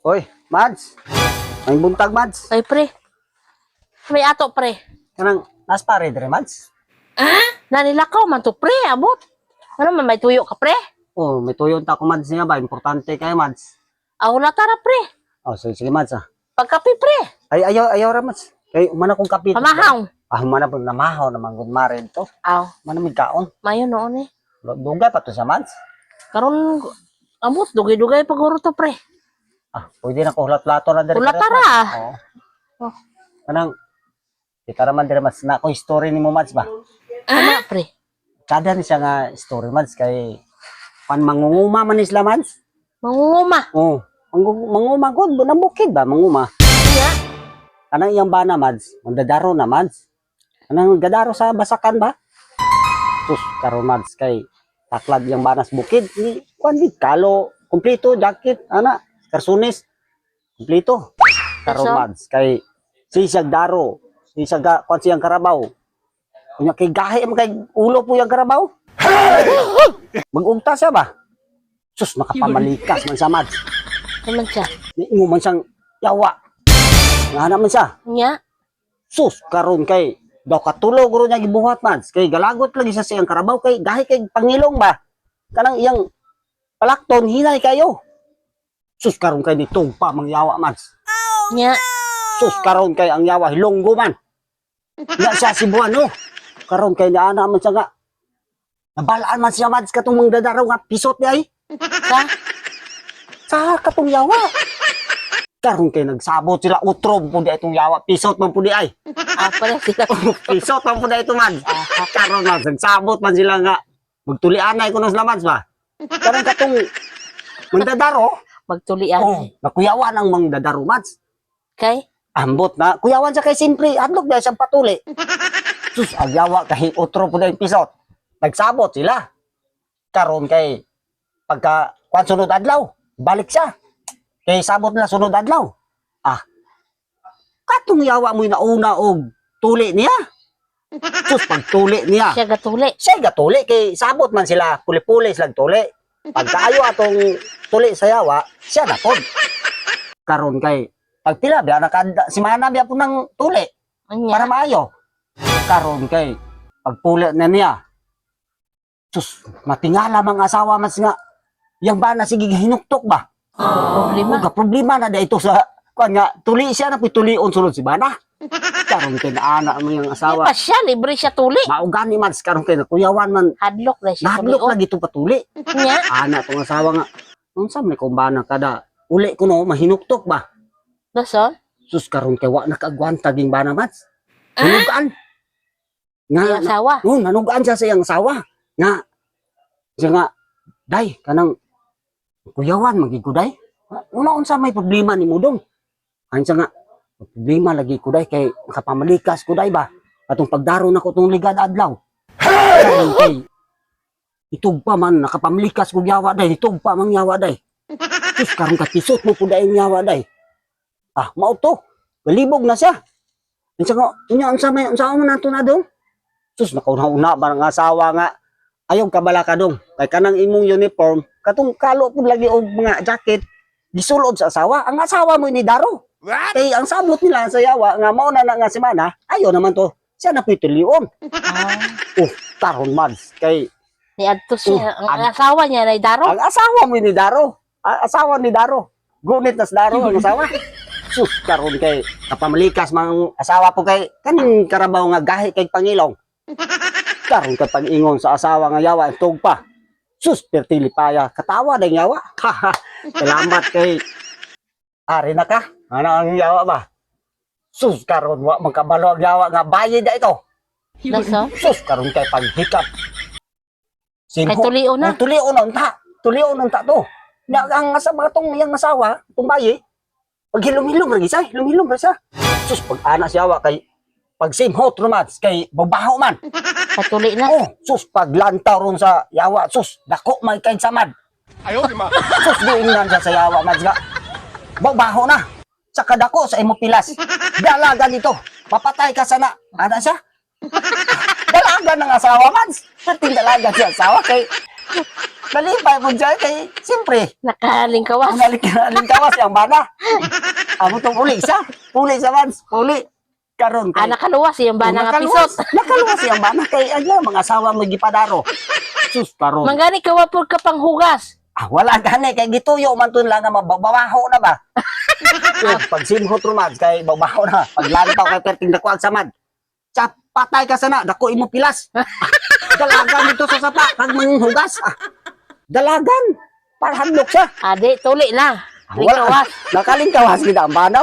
Oy, Mads. May buntag, Mads. Ay, pre. May ato, pre. Kanang nas pare dire, Mads. Nanilakaw man to, pre. Abot. Ano man, may tuyo ka, pre? Oh, may tuyon ta ko, Mads niya ba? Importante kay Mads. Wala tara, pre. Oh, sige, Mads ah. Pagkapi, pre. Ay, ayaw ra, Mads. Kay umana kong kapit. Pamahaw. Humana po namahaw naman good marin to. Aw, Mana may kaon. mayo noon eh. Dugay pa to sa Mads. Karon, abot, dugay-dugay paguro to, pre. Pwede na ko hulat-lato na dire. Hulat tara. Oo. Oh. Kanang kita raman dire, Mads. Na ko story ni mo, Mads ba? Ano, pre? Kada ni siya nga story, Mads, kay pan mangunguma man isla, Mads. Mangunguma. Oh, manguma god bu bukid ba manguma. Nga. Kanang iyang bana, Mads, mandadaro na, Mads. Kanang gadaro sa basakan ba? Sus, karon, Mads, kay taklad iyang banas bukid. Ni kuan gid kalo, kumpleto jacket, ana, karsunis, kumpleto. Karon, So? Mads, kay sisag daro, sisag kuan siyang karabaw. Kunya kay gahi man kay ulo po yung karabaw. Mag-ugta siya ba? Sus, makapamalikas man sa Mads. Naman siya. Ingo man siyang yawa. Nga naman siya. Nga. Sus, karon kay daw katulog ro niya gibuhat, Mads. Kay galagot lagi sa siyang karabaw kay gahi kay pangilong ba. Kanang iyang palakton hinay kayo. Sus, karon kay nitong pa mangyawa, Mads. Nga. Sus, karon kay ang yawa hilonggo man. Nga siya si Buano. Karon kay naana man siya nga. Nabalaan man siya, Mads, katong magdadaraw nga pisot niya ay. Sa katong yawa. Karon kay nagsabot sila utrob po di itong yawa. Pisot man po di ay. Pala sila. Pisot man po di ito, Mads. Karon, Mads, nagsabot man sila nga. Magtulianay ko na sila, Mads ba? Karon katong magdadaro. Magtulian. Oh, nakuyawan ang magdadaro, Mads. Kay? Ambot na. Kuyawan siya kay simpre. Adlok dahil siyang patuli. Sus, agyawa kay utro po dahil pisot. Nagsabot sila. Karon kay pagka kwan sunod adlaw, balik siya. Kay sabot na sunod adlaw. Katong yawa mo nauna og tuli niya. Sus, pag tuli niya. Siya gatuli. Siya gatuli kay sabot man sila puli-puli silang tuli. Pagkaayo atong tuli sa yawa, siya na pod. Karon kay pagpila biya nakada si mana biya po ng tuli Nga. para maayo. Karon kay pagpuli na niya. Sus, matingala mga asawa mas nga. Yang ba na sige hinuktok ba? Problema. Uga problema na da ito sa kuan nga tuli siya na tulion sulod si bana. Karon kay naana mo yung Di asawa. pa siya, libre siya tuli. Maugani man karon kay nakuyawan man. Hadlok na siya Nadlok tulion. lagi ito patuli. Nga. Ana tong asawa nga. Unsa may kumbana kada uli ko no mahinuktok ba? Dason? Sus karon kay wa nakagwanta ging bana mats. Nanugaan. Nga Yung asawa. nanugaan siya sa iyang asawa. Nga siya nga day kanang kuyawan magiguday. Una unsa may problema ni Mudong? Ano siya nga problema lagi kuday kay nakapamalikas kuday ba? Atong pagdaro na ko tong ligad adlaw. Karon kay itug pa man nakapamlikas kog yawa day, itug pa mang yawa day. Sus karon ka pisot mo pud ay yawa day. Mao to. Galibog na siya. Unsa nga unya unsa man nato na dong? Sus nakauna-una ba ang asawa nga ayaw kabala ka dong. Kay kanang imong uniform, katong kalo pud lagi og mga jacket gisulod sa asawa. Ang asawa mo ni Daro. What? Kay ang sabot nila sa yawa nga mao na nga semana, ayo naman to. Siya na pitulion. Taron Mads kay Ni adto siya. Oh, Ang asawa niya na Daro. ang asawa mo ni Daro. Asawa ni Daro. Gunit na sa Daro ang asawa. Sus, karon kay kapamalikas mang asawa po kay kaning karabaw nga gahi kay Pangilong. Karon kay pag-ingon sa asawa nga yawa tug pa. Sus, pertili paya katawa dang yawa. Salamat kay ari na ka. Ano ang yawa ba? Sus, karon wa magkabalo ang yawa nga bayad na ito. Dason? Sus, karon kay paghikap. Kay tulion na. Tulion na unta. Tulion na unta to. Na ang asawa tong iyang asawa, tong bayi, pag hilom-hilom lagi siya, hilom-hilom lagi siya. Sus, pag ana siya wa kay pag same hot romance kay babaho man. Katuli na. Oh, sus pag lantaw ron sa yawa, sus dako may kay samad. Ayaw, di ma. Sus diingnan siya sa yawa man nga. Babaho na. Sa kadako sa imo pilas. Dalaga dito. Papatay ka sana. Ana siya? Dalaga ng asawa man. Ting dalaga siya asawa kay Nalipay po dyan kay, siyempre, Nakalingkawas. Nalingkawas yung bana. Amo tong uli sa man, uli. Karon kay Nakaluwas yung bana nga pisot. Nakaluwas yung bana kay ano mga asawa mo gipadaro. Sus karon. Manggani kawapod ka pang hugas. Wala gani kay gituyo man tun lang nga mababaho na ba. Pag simhot rumad kay babaho na. Pag lantaw kay perting dako ang samad. Tsa patay ka sana dako imo pilas. Dalagan dito sa sapa kag manghugas. Dalagan para handok siya. Ade, tuli na. Wala. Lingkawas. Nakalingkawas kita ang bana.